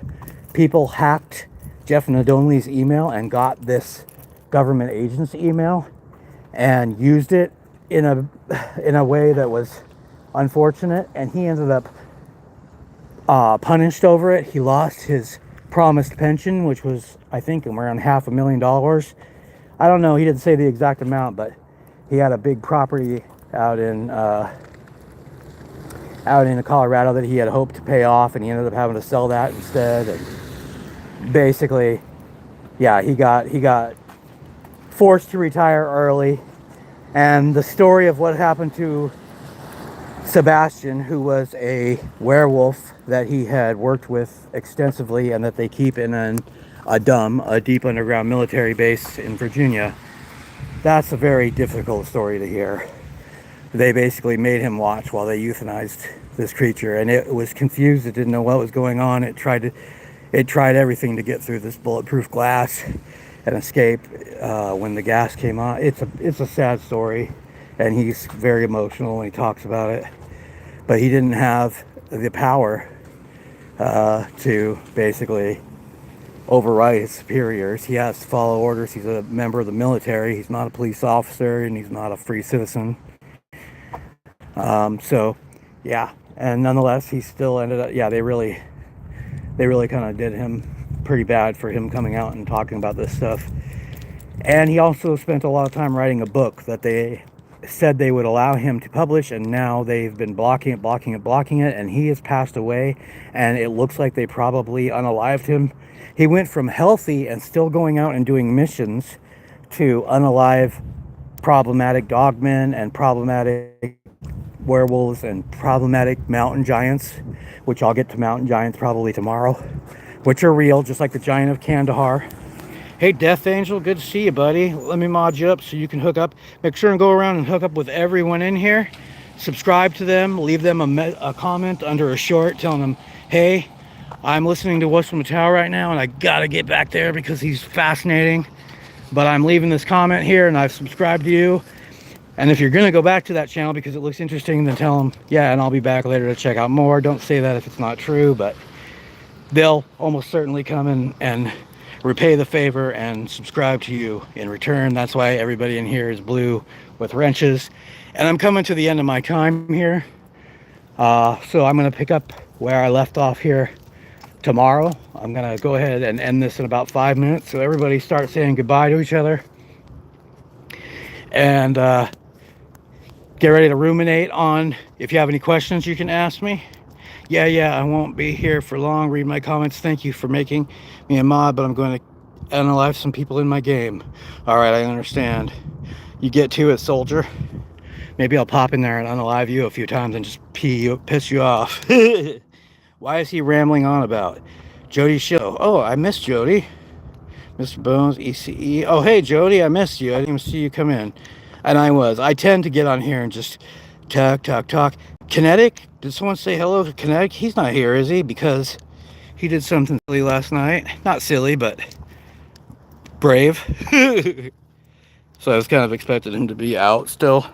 people hacked Jeff Nadonley's email and got this government agent's email and used it in a way that was unfortunate, and he ended up punished over it. He lost his promised pension, which was, I think, around $500,000. I don't know, he didn't say the exact amount, but he had a big property out in Colorado that he had hoped to pay off, and he ended up having to sell that instead. And basically, yeah, he got forced to retire early. And the story of what happened to Sebastian, who was a werewolf that he had worked with extensively and that they keep in a deep underground military base in Virginia, that's a very difficult story to hear. They basically made him watch while they euthanized this creature, and it was confused. It didn't know what was going on. It tried everything to get through this bulletproof glass and escape when the gas came on. It's a sad story, and he's very emotional when he talks about it. But he didn't have the power to basically override his superiors. He has to follow orders. He's a member of the military. He's not a police officer, and he's not a free citizen. So, yeah. And nonetheless, he still ended up. Yeah, they really kind of did him pretty bad for him coming out and talking about this stuff. And he also spent a lot of time writing a book that they said they would allow him to publish, and now they've been blocking it, and he has passed away, and it looks like they probably unalived him. He went from healthy and still going out and doing missions to unalive problematic dogmen and problematic werewolves and problematic mountain giants, which I'll get to mountain giants probably tomorrow, which are real, just like the giant of Kandahar. Hey, Death Angel, good to see you, buddy. Let me mod you up so you can hook up. Make sure and go around and hook up with everyone in here. Subscribe to them. Leave them a comment under a short telling them, hey, I'm listening to WassamattaU right now, and I gotta get back there because he's fascinating. But I'm leaving this comment here, and I've subscribed to you. And if you're gonna go back to that channel because it looks interesting, then tell them, yeah, and I'll be back later to check out more. Don't say that if it's not true, but they'll almost certainly come in and repay the favor and subscribe to you in return. That's why everybody in here is blue with wrenches. And I'm coming to the end of my time here. So I'm gonna pick up where I left off here tomorrow. I'm gonna go ahead and end this in about 5 minutes. So everybody start saying goodbye to each other. And get ready to ruminate on, if you have any questions, you can ask me. Yeah, I won't be here for long. Read my comments. Thank you for making me a mod, but I'm going to unalive some people in my game. All right, I understand. You get to it, soldier. Maybe I'll pop in there and unalive you a few times and just piss you off. Why is he rambling on about? Jody Show. Oh, I missed Jody. Mr. Bones, ECE. Oh, hey, Jody, I missed you. I didn't even see you come in. And I tend to get on here and just talk. Kinetic? Did someone say hello to Kinetic? He's not here, is he? Because he did something silly last night. Not silly, but brave. So I was kind of expecting him to be out still.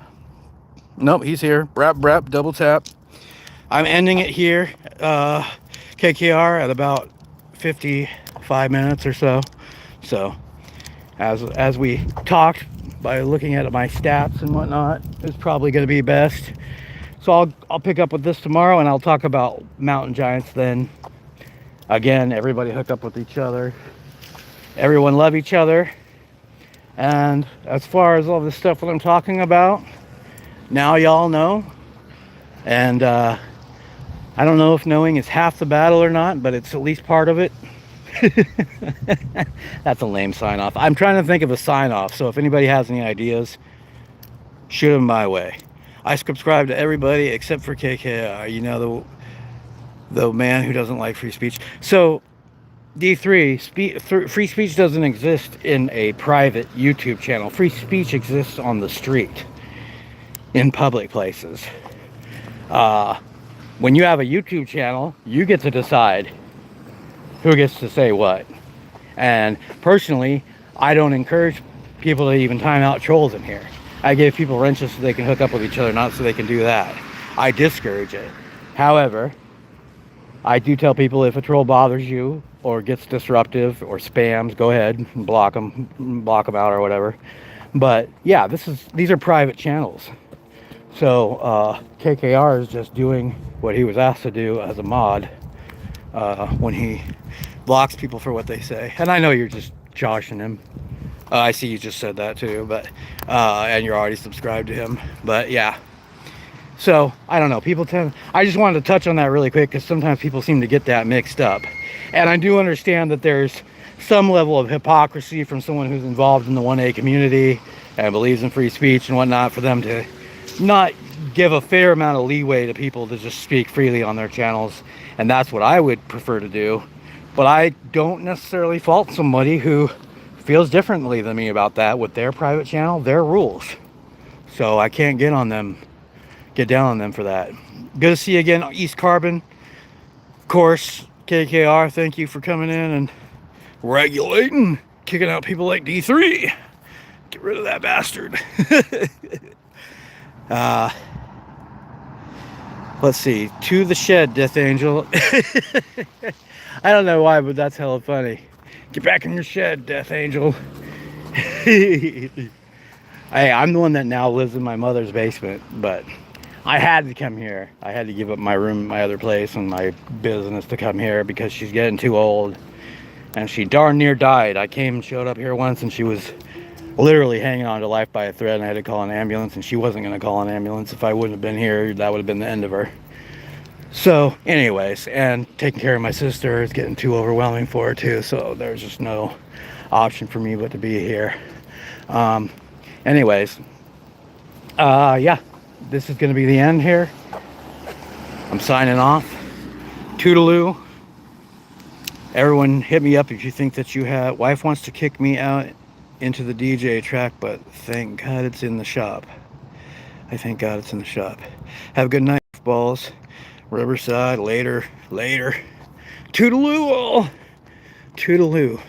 Nope, he's here. Brap, double tap. I'm ending it here. KKR at about 55 minutes or so. So as we talked, by looking at my stats and whatnot, it's probably going to be best. So I'll pick up with this tomorrow, and I'll talk about mountain giants then. Again, everybody hook up with each other. Everyone love each other. And as far as all this stuff that I'm talking about, now y'all know. And I don't know if knowing is half the battle or not, but it's at least part of it. That's a lame sign off. I'm trying to think of a sign off, so if anybody has any ideas, shoot them my way. I subscribe to everybody except for KKR, you know, the man who doesn't like free speech. So D3, free speech doesn't exist in a private YouTube channel. Free speech exists on the street, in public places. When you have a YouTube channel, you get to decide who gets to say what. And personally, I don't encourage people to even time out trolls in here. I give people wrenches so they can hook up with each other, not so they can do that. I discourage it. However, I do tell people if a troll bothers you or gets disruptive or spams, go ahead and block them out or whatever. But yeah, these are private channels. So KKR is just doing what he was asked to do as a mod when he blocks people for what they say. And I know you're just joshing him. I see you just said that too, but and you're already subscribed to him. But yeah, so I don't know, I just wanted to touch on that really quick because sometimes people seem to get that mixed up. And I do understand that there's some level of hypocrisy from someone who's involved in the 1A community and believes in free speech and whatnot, for them to not give a fair amount of leeway to people to just speak freely on their channels. And that's what I would prefer to do. But I don't necessarily fault somebody who feels differently than me about that with their private channel, their rules. So I can't get down on them for that. Good to see you again, East Carbon. Of course, KKR, thank you for coming in and regulating, kicking out people like D3. Get rid of that bastard. Let's see. To the shed, Death Angel. I don't know why, but that's hella funny. Get back in your shed, Death Angel. Hey, I'm the one that now lives in my mother's basement, but I had to come here. I had to give up my room, my other place, and my business to come here because she's getting too old. And she darn near died. I came and showed up here once, and she was literally hanging on to life by a thread, and I had to call an ambulance, and she wasn't going to call an ambulance. If I wouldn't have been here, that would have been the end of her. So anyways, and taking care of my sister is getting too overwhelming for her too, so there's just no option for me but to be here. Anyways, yeah, this is going to be the end here. I'm signing off. Toodaloo. Everyone hit me up if you think that you have... Wife wants to kick me out into the DJ track, but thank God it's in the shop. I thank God it's in the shop. Have a good night, balls. Riverside, later. Toodaloo all. Toodaloo.